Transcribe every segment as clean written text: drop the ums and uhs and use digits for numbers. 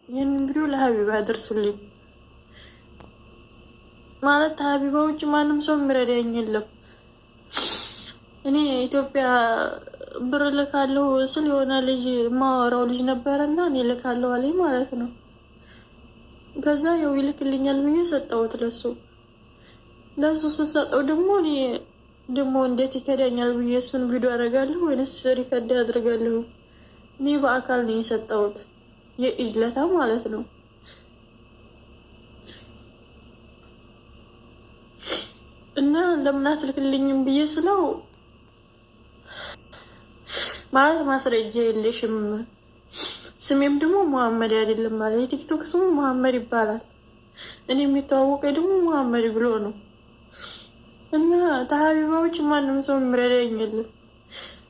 ይህንን ቪዲዮ ለሀቢባ አድርሱልኝ። ማለት ሀቢባ ውጭ ማንም ሰው የሚረዳኝ የለም። እኔ ኢትዮጵያ ብር ልካለሁ ስል የሆነ ልጅ ማወራው ልጅ ነበረና እኔ ልካለሁ አለኝ ማለት ነው። ከዛ ያው ይልክልኛል ብዬ ሰጠሁት ለሱ ስሰጠው ደግሞ እኔ ደግሞ እንዴት ይከዳኛል ብዬ እሱን ቪዲዮ አደርጋለሁ ወይንስ ሪከርድ አድርጋለሁ? እኔ በአካል ነው የሰጠሁት የኢጅለታ ማለት ነው። እና ለምን አትልክልኝም ብዬ ስለው ማለት ማስረጃ የለሽም፣ ስሜም ደግሞ መሐመድ አይደለም ማለት የቲክቶክ ስሙ መሐመድ ይባላል። እኔ የሚተዋወቀኝ ደግሞ መሐመድ ብሎ ነው። እና ተሀቢባ ውጭ ማንም ሰው የሚረዳኝ የለም።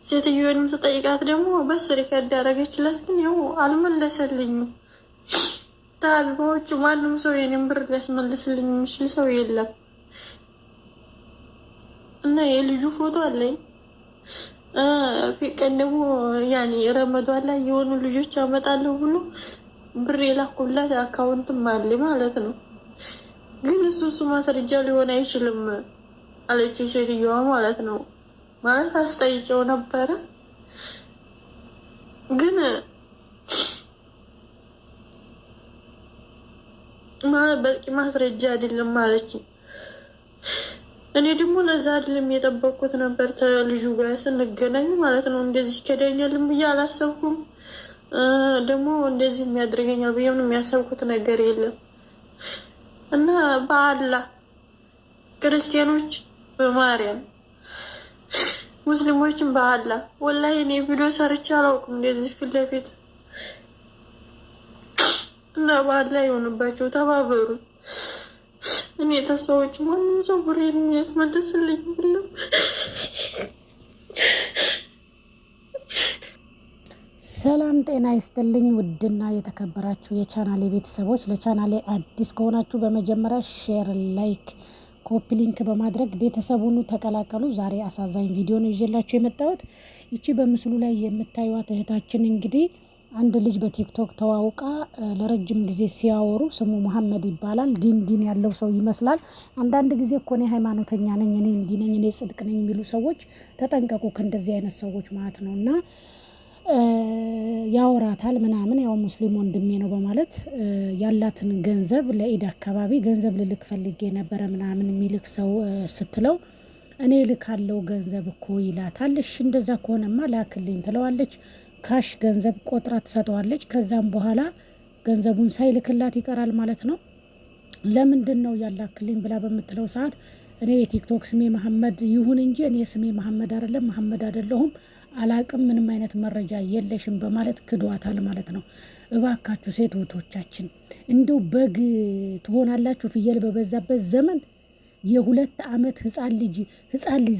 ሴትዮንም ተጠይቃት ደግሞ በስ ሪከርድ ያደረገችላት ግን ያው አልመለሰልኝም። ተሀቢባ ውጭ ማንም ሰው የኔን ብር ሊያስመልስልኝ የሚችል ሰው የለም። እና የልጁ ፎቶ አለኝ። ፊቀን ደግሞ ያኔ ረመዷን ላይ የሆኑ ልጆች አመጣለሁ ብሎ ብር የላኩላት አካውንትም አለ ማለት ነው። ግን እሱ ማስረጃ ሊሆን አይችልም አለች ሴትዮዋ ማለት ነው። ማለት አስጠይቄው ነበረ ግን ማለት በቂ ማስረጃ አይደለም ማለች። እኔ ደግሞ ለዛ አይደለም የጠበቅኩት ነበር ተልጁ ጋር ስንገናኝ ማለት ነው። እንደዚህ ከዳኛልም ብዬ አላሰብኩም። ደግሞ እንደዚህ የሚያደርገኛል ብዬ ምንም የሚያሰብኩት ነገር የለም። እና በአላህ ክርስቲያኖች በማርያም ሙስሊሞችን በአላህ ወላሂ እኔ ቪዲዮ ሰርቼ አላውቅም እንደዚህ ፊት ለፊት እና በአላህ የሆንባቸው ተባበሩ። እኔ ተሰዎች ማንም ሰው ብሬን የሚያስመልስልኝ የለም። ሰላም ጤና ይስጥልኝ። ውድና የተከበራችሁ የቻናሌ ቤተሰቦች ለቻናሌ አዲስ ከሆናችሁ በመጀመሪያ ሼር፣ ላይክ፣ ኮፒ ሊንክ በማድረግ ቤተሰቡን ተቀላቀሉ። ዛሬ አሳዛኝ ቪዲዮ ነው ይዤላችሁ የመጣሁት። ይቺ በምስሉ ላይ የምታዩት እህታችን እንግዲህ አንድ ልጅ በቲክቶክ ተዋውቃ ለረጅም ጊዜ ሲያወሩ ስሙ መሐመድ ይባላል። ዲን ያለው ሰው ይመስላል። አንዳንድ ጊዜ እኮ እኔ ሃይማኖተኛ ነኝ፣ እኔ እንዲህ ነኝ፣ እኔ ጽድቅ ነኝ የሚሉ ሰዎች ተጠንቀቁ ከእንደዚህ አይነት ሰዎች ማለት ነው። እና ያወራታል ምናምን ያው ሙስሊም ወንድሜ ነው በማለት ያላትን ገንዘብ ለኢድ አካባቢ ገንዘብ ልልክ ፈልጌ ነበረ ምናምን የሚልክ ሰው ስትለው እኔ ልካለው ገንዘብ እኮ ይላታል። እሺ እንደዛ ከሆነማ ላክልኝ ትለዋለች። ካሽ ገንዘብ ቆጥራ ትሰጠዋለች። ከዛም በኋላ ገንዘቡን ሳይልክላት ይቀራል ማለት ነው። ለምንድን ነው ያላክልኝ ብላ በምትለው ሰዓት እኔ የቲክቶክ ስሜ መሐመድ ይሁን እንጂ እኔ ስሜ መሐመድ አይደለም፣ መሐመድ አይደለሁም፣ አላቅም፣ ምንም አይነት መረጃ የለሽም በማለት ክዷታል ማለት ነው። እባካችሁ ሴት እህቶቻችን እንደው በግ ትሆናላችሁ ፍየል በበዛበት ዘመን። የ2 ዓመት ህፃን ልጅ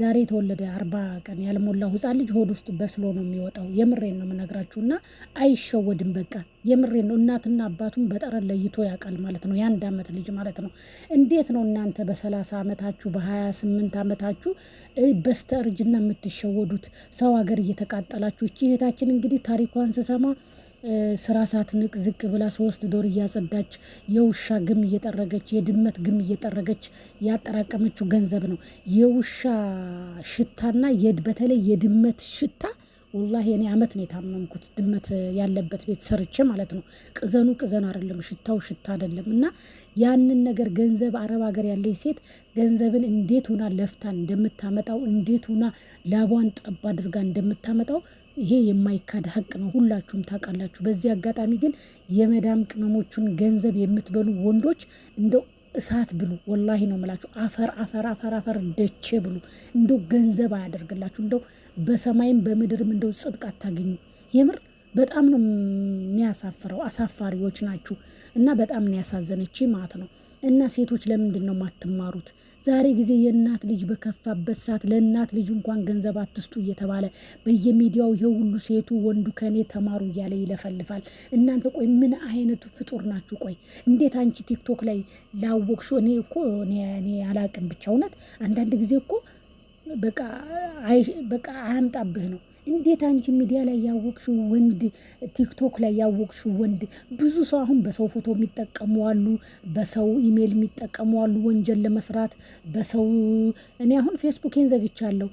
ዛሬ የተወለደ 40 ቀን ያልሞላው ህፃን ልጅ ሆድ ውስጥ በስሎ ነው የሚወጣው። የምሬን ነው የምነግራችሁ። እና አይሸወድም። በቃ የምሬን ነው። እናትና አባቱን በጠረን ለይቶ ያውቃል ማለት ነው። የ1 ዓመት ልጅ ማለት ነው። እንዴት ነው እናንተ በ30 ዓመታችሁ በ28 ዓመታችሁ በስተእርጅና የምትሸወዱት? ሰው ሀገር እየተቃጠላችሁ። እቺ እህታችን እንግዲህ ታሪኳን ስሰማ ስራ ሳትንቅ ዝቅ ብላ 3 ዶር እያጸዳች የውሻ ግም እየጠረገች የድመት ግም እየጠረገች ያጠራቀመችው ገንዘብ ነው። የውሻ ሽታና በተለይ የድመት ሽታ ወላሂ እኔ አመት ነው የታመምኩት። ድመት ያለበት ቤት ሰርቼ ማለት ነው። ቅዘኑ አይደለም፣ ሽታው ሽታ አይደለም። እና ያንን ነገር ገንዘብ አረብ ሀገር ያለች ሴት ገንዘብን እንዴት ሆና ለፍታ እንደምታመጣው እንዴት ሆና ላቧን ጠብ አድርጋ እንደምታመጣው ይሄ የማይካድ ሀቅ ነው። ሁላችሁም ታውቃላችሁ። በዚህ አጋጣሚ ግን የመዳም ቅመሞቹን ገንዘብ የምትበሉ ወንዶች እንደው እሳት ብሉ። ወላሂ ነው የምላችሁ። አፈር ደቼ ብሉ። እንደው ገንዘብ አያደርግላችሁ። እንደው በሰማይም በምድርም እንደው ጽድቅ አታገኙ። የምር በጣም ነው የሚያሳፍረው። አሳፋሪዎች ናችሁ። እና በጣም ነው ያሳዘነች ማለት ነው። እና ሴቶች ለምንድን ነው ማትማሩት? ዛሬ ጊዜ የእናት ልጅ በከፋበት ሰዓት ለእናት ልጅ እንኳን ገንዘብ አትስጡ እየተባለ በየሚዲያው ይሄ ሁሉ ሴቱ ወንዱ ከኔ ተማሩ እያለ ይለፈልፋል። እናንተ ቆይ ምን አይነቱ ፍጡር ናችሁ? ቆይ እንዴት አንቺ ቲክቶክ ላይ ላወቅሹ? እኔ አላቅም። ብቻ እውነት አንዳንድ ጊዜ እኮ በቃ አያምጣብህ ነው። እንዴት አንቺ ሚዲያ ላይ ያወቅሽው ወንድ ቲክቶክ ላይ ያወቅሽው ወንድ ብዙ ሰው አሁን በሰው ፎቶ የሚጠቀሙ አሉ፣ በሰው ኢሜል የሚጠቀሙ አሉ ወንጀል ለመስራት በሰው እኔ አሁን ፌስቡኬን ዘግቻለሁ፣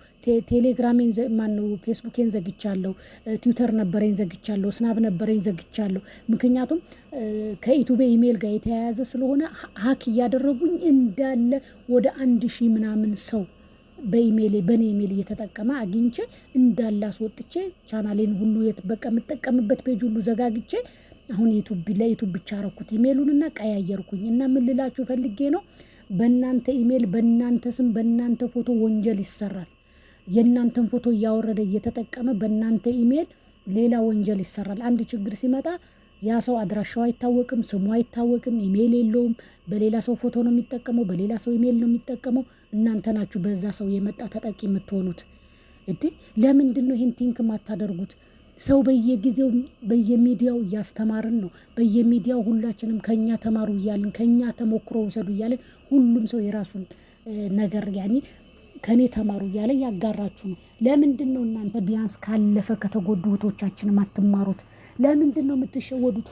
ቴሌግራሜን ማነው ፌስቡኬን ዘግቻለሁ፣ ትዊተር ነበረኝ ዘግቻለሁ፣ ስናብ ነበረኝ ዘግቻለሁ። ምክንያቱም ከዩቲዩብ ኢሜል ጋር የተያያዘ ስለሆነ ሀክ እያደረጉኝ እንዳለ ወደ 1000 ምናምን ሰው በኔ ኢሜል እየተጠቀመ አግኝቼ እንዳለ አስወጥቼ ቻናሌን ሁሉ በቃ የምጠቀምበት ፔጅ ሁሉ ዘጋግቼ አሁን ለዩቲዩብ ብቻ አረኩት ኢሜሉንና ቀያየርኩኝ። እና ምን ልላችሁ ፈልጌ ነው፣ በእናንተ ኢሜል በእናንተ ስም በእናንተ ፎቶ ወንጀል ይሰራል። የእናንተን ፎቶ እያወረደ እየተጠቀመ በእናንተ ኢሜል ሌላ ወንጀል ይሰራል። አንድ ችግር ሲመጣ ያ ሰው አድራሻው አይታወቅም፣ ስሙ አይታወቅም፣ ኢሜል የለውም። በሌላ ሰው ፎቶ ነው የሚጠቀመው፣ በሌላ ሰው ኢሜል ነው የሚጠቀመው። እናንተ ናችሁ በዛ ሰው የመጣ ተጠቂ የምትሆኑት። ለምንድን ነው ይህን ቲንክ ማታደርጉት? ሰው በየጊዜው በየሚዲያው እያስተማርን ነው። በየሚዲያው ሁላችንም ከኛ ተማሩ እያልን ከኛ ተሞክሮ ውሰዱ እያልን ሁሉም ሰው የራሱን ነገር ያኔ ከኔ ተማሩ እያለ ያጋራችሁ ነው። ለምንድን ነው እናንተ ቢያንስ ካለፈ ከተጎዱ እህቶቻችን ማትማሩት? ለምንድን ነው የምትሸወዱት?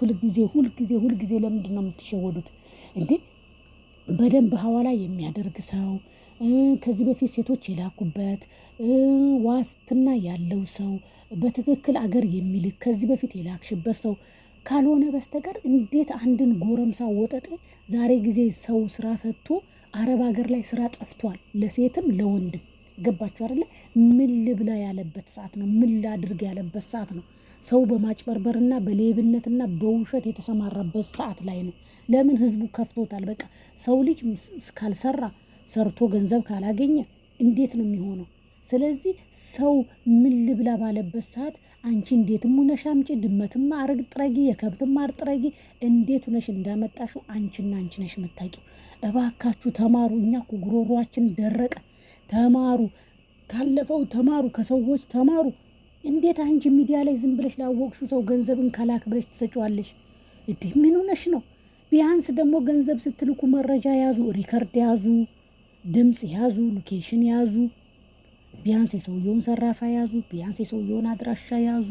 ሁልጊዜ ለምንድን ነው የምትሸወዱት እንዴ? በደንብ ሐዋላ የሚያደርግ ሰው ከዚህ በፊት ሴቶች የላኩበት ዋስትና ያለው ሰው በትክክል አገር የሚልክ ከዚህ በፊት የላክሽበት ሰው ካልሆነ በስተቀር እንዴት አንድን ጎረምሳ ወጠጤ ዛሬ ጊዜ ሰው ስራ ፈቶ አረብ ሀገር ላይ ስራ ጠፍቷል፣ ለሴትም ለወንድም ገባችሁ አይደለ? ምን ልብላ ያለበት ሰዓት ነው፣ ምን ላድርግ ያለበት ሰዓት ነው። ሰው በማጭበርበርና በሌብነትና በውሸት የተሰማራበት ሰዓት ላይ ነው። ለምን ህዝቡ ከፍቶታል። በቃ ሰው ልጅ ካልሰራ ሰርቶ ገንዘብ ካላገኘ እንዴት ነው የሚሆነው? ስለዚህ ሰው ምን ልብላ ባለበት ሰዓት አንቺ እንዴትም ሆነሽ አምጪ፣ ድመትም አርግ ጥረጊ፣ የከብትም አር ጥረጊ፣ እንዴት ሆነሽ እንዳመጣሽው አንቺና አንቺ ነሽ የምታውቂው። እባካችሁ ተማሩ። እኛ እኮ ጉሮሯችን ደረቀ። ተማሩ፣ ካለፈው ተማሩ፣ ከሰዎች ተማሩ። እንዴት አንቺ ሚዲያ ላይ ዝም ብለሽ ላወቅሽው ሰው ገንዘብን ካላክ ብለሽ ትሰጪዋለሽ? ምን ሆነሽ ነው? ቢያንስ ደግሞ ገንዘብ ስትልኩ መረጃ ያዙ፣ ሪከርድ ያዙ፣ ድምፅ ያዙ፣ ሎኬሽን ያዙ፣ ቢያንስ የሰውየውን ሰራፋ ያዙ፣ ቢያንስ የሰውየውን አድራሻ ያዙ።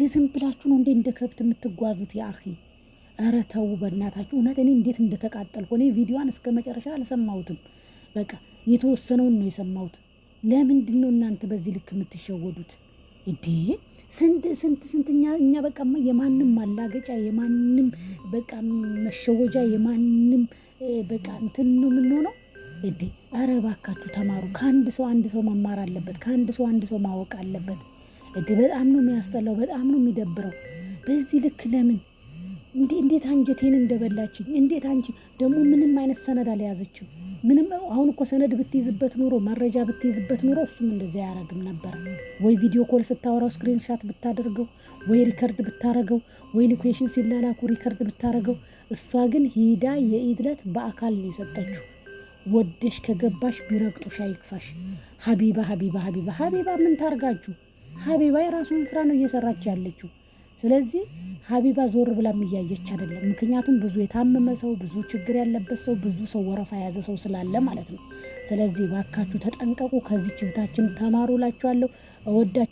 ዝም ብላችሁ ነው እንደ ከብት የምትጓዙት? ያኺ ኧረ ተው በእናታችሁ። እውነት እኔ እንዴት እንደተቃጠልኩ እኔ ቪዲዮዋን እስከ መጨረሻ አልሰማሁትም። በቃ የተወሰነውን ነው የሰማሁት። ለምንድን ነው እናንተ በዚህ ልክ የምትሸወዱት? ስንት እኛ በቃ የማንም ማላገጫ የማንም በቃ መሸወጃ የማንም በቃ እንትን ነው የምንሆነው። ኧረ እባካችሁ ተማሩ። ከአንድ ሰው አንድ ሰው መማር አለበት። ከአንድ ሰው አንድ ሰው ማወቅ አለበት። በጣም ነው የሚያስጠላው። በጣም ነው የሚደብረው። በዚህ ልክ ለምን እንዴት አንጀቴን እንደበላችኝ። እንዴት አንቺ ደግሞ ምንም አይነት ሰነድ አልያዘችው። ምንም አሁን እኮ ሰነድ ብትይዝበት ኑሮ መረጃ ብትይዝበት ኑሮ እሱም እንደዚያ ያረግም ነበር። ወይ ቪዲዮ ኮል ስታወራው ስክሪን ሻት ብታደርገው፣ ወይ ሪከርድ ብታረገው፣ ወይ ሎኬሽን ሲላላኩ ሪከርድ ብታረገው። እሷ ግን ሂዳ የኢድለት በአካል ነው የሰጠችው። ወደሽ ከገባሽ ቢረግጡሽ አይክፋሽ። ሀቢባ ምን ታርጋችሁ? ሀቢባ የራሷን ስራ ነው እየሰራች ያለችው። ስለዚህ ሀቢባ ዞር ብላም እያየች አይደለም። ምክንያቱም ብዙ የታመመ ሰው፣ ብዙ ችግር ያለበት ሰው፣ ብዙ ሰው ወረፋ የያዘ ሰው ስላለ ማለት ነው። ስለዚህ ባካችሁ ተጠንቀቁ። ከዚህ ችህታችን ተማሩ ላችኋለሁ። እወዳችሁ